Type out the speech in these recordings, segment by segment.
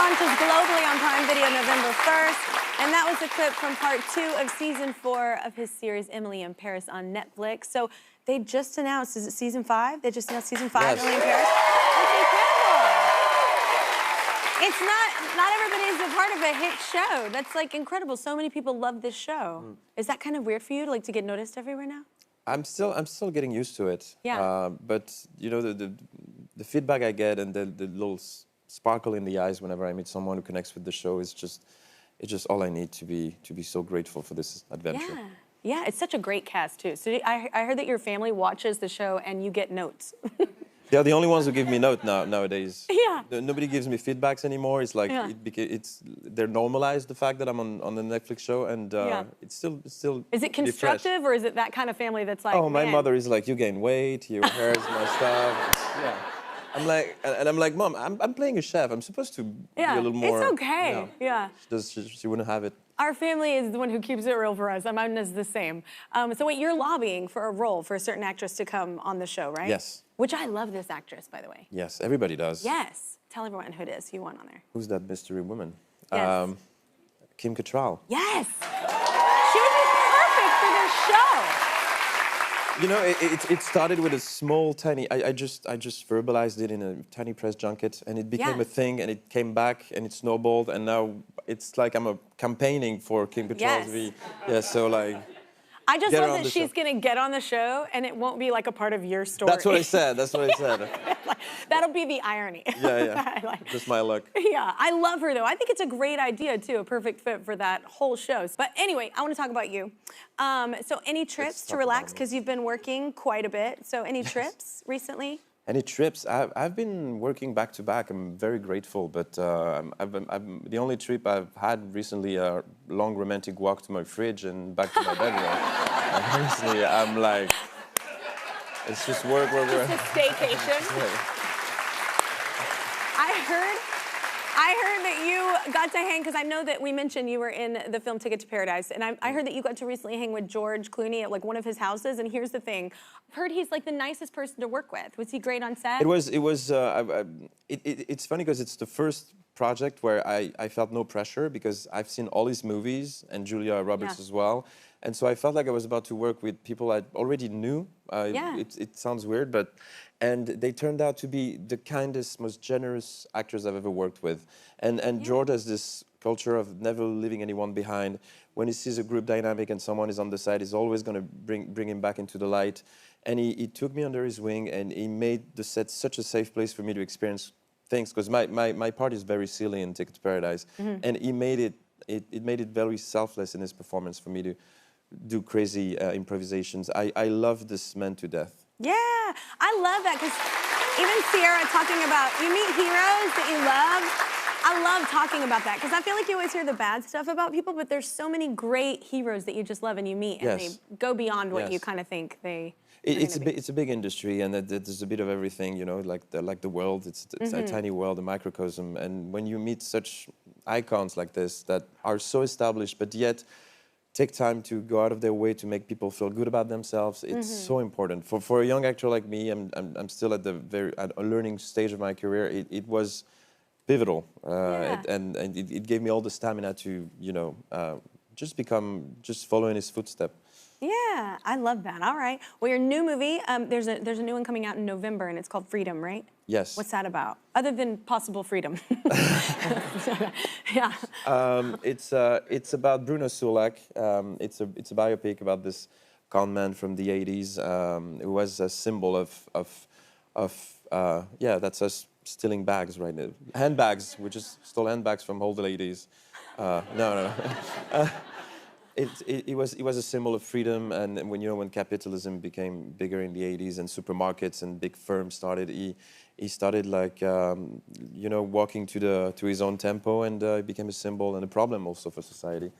launches globally on Prime Video November 1st. And that was a clip from part 2 of season 4 of his series Emily in Paris on Netflix. So they just announced, is it season 5? They just announced season 5, yes. Emily in Paris. That's incredible. It's not everybody's a part of a hit show. That's like incredible. So many people love this show. Is that kind of weird for you, like to get noticed everywhere now? I'm still getting used to it. Yeah. But you know, the feedback I get and the little sparkle in the eyes whenever I meet someone who connects with the show is just, it's just all I need to be so grateful for this adventure. Yeah. Yeah, it's such a great cast too. So I heard that your family watches the show and you get notes. They're the only ones who give me notes nowadays. Yeah. Nobody gives me feedbacks anymore. It's like they're normalized the fact that I'm on the Netflix show, and it's still. Is it constructive, or is it that kind of family that's like? Oh, my man. mother is like, you gain weight, your hair is messed up. Yeah. I'm like, Mom, I'm playing a chef. I'm supposed to be a little more. It's okay. You know, yeah. She wouldn't have it. Our family is the one who keeps it real for us. Mine is the same. So wait, you're lobbying for a role for a certain actress to come on the show, right? Yes. Which I love this actress, by the way. Yes, everybody does. Yes. Tell everyone who it is. Who won on there? Who's that mystery woman? Yes. Kim Cattrall. Yes. She would be perfect for this show. You know, it started with a small, tiny. I just verbalized it in a tiny press junket, and it became a thing, and it came back, and it snowballed, and now it's like I'm campaigning for Kim Cattrall to be. Yeah, so like. I just love that she's gonna get on the show, and it won't be like a part of your story. That's what I said. That's what I said. That'll be the irony. Yeah. Just my luck. Yeah, I love her though. I think it's a great idea too, a perfect fit for that whole show. But anyway, I want to talk about you. So any trips to relax, because you've been working quite a bit. So any trips recently? Any trips? I've been working back to back. I'm very grateful, but the only trip I've had recently a long romantic walk to my fridge and back to my bedroom. And honestly, I'm like, it's just work. Just a staycation. I heard that you got to hang, because I know that we mentioned you were in the film Ticket to Paradise, and I heard that you got to recently hang with George Clooney at like one of his houses, and here's the thing. I've heard he's like the nicest person to work with. Was he great on set? It's funny because it's the first project where I felt no pressure, because I've seen all his movies, and Julia Roberts as well, and so I felt like I was about to work with people I already knew. It sounds weird, but. And they turned out to be the kindest, most generous actors I've ever worked with. And George has this culture of never leaving anyone behind. When he sees a group dynamic and someone is on the side, he's always going to bring him back into the light. And he took me under his wing, and he made the set such a safe place for me to experience things. Because my part is very silly in Ticket to Paradise. And he made it made it very selfless in his performance for me to do crazy improvisations. I love this man to death. Yeah, I love that, because even Sierra talking about, you meet heroes that you love. I love talking about that, because I feel like you always hear the bad stuff about people, but there's so many great heroes that you just love and you meet, and they go beyond what you kind of think they. It's a big industry, and there's a bit of everything, you know, like the world. It's a tiny world, a microcosm, and when you meet such icons like this that are so established, but yet take time to go out of their way to make people feel good about themselves. It's so important. For a young actor like me, I'm still at at a learning stage of my career. It was pivotal, and it gave me all the stamina to, you know, just follow in his footsteps. Yeah, I love that. All right. Well, your new movie, there's a new one coming out in November, and it's called Freedom, right? Yes. What's that about? Other than possible freedom. Yeah. It's about Bruno Sulak. It's a biopic about this con man from the 80s. It was a symbol that's us stealing bags right now. Handbags. We just stole handbags from old ladies. No. It was a symbol of freedom, and when capitalism became bigger in the 80s and supermarkets and big firms started, he started like walking to his own tempo, and it became a symbol and a problem also for society.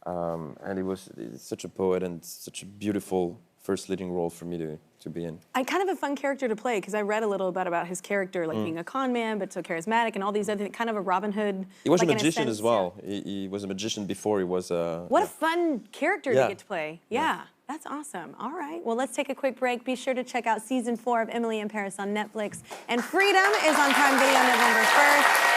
And it's such a poet and such a beautiful first leading role for me to be in. Kind of a fun character to play, because I read a little bit about his character, like being a con man, but so charismatic, and all these other, kind of a Robin Hood. He was a magician as well. He was a magician before he was a... What a fun character to get to play. Yeah, that's awesome. All right, well, let's take a quick break. Be sure to check out season 4 of Emily in Paris on Netflix. And Freedom is on Prime Video November 1st.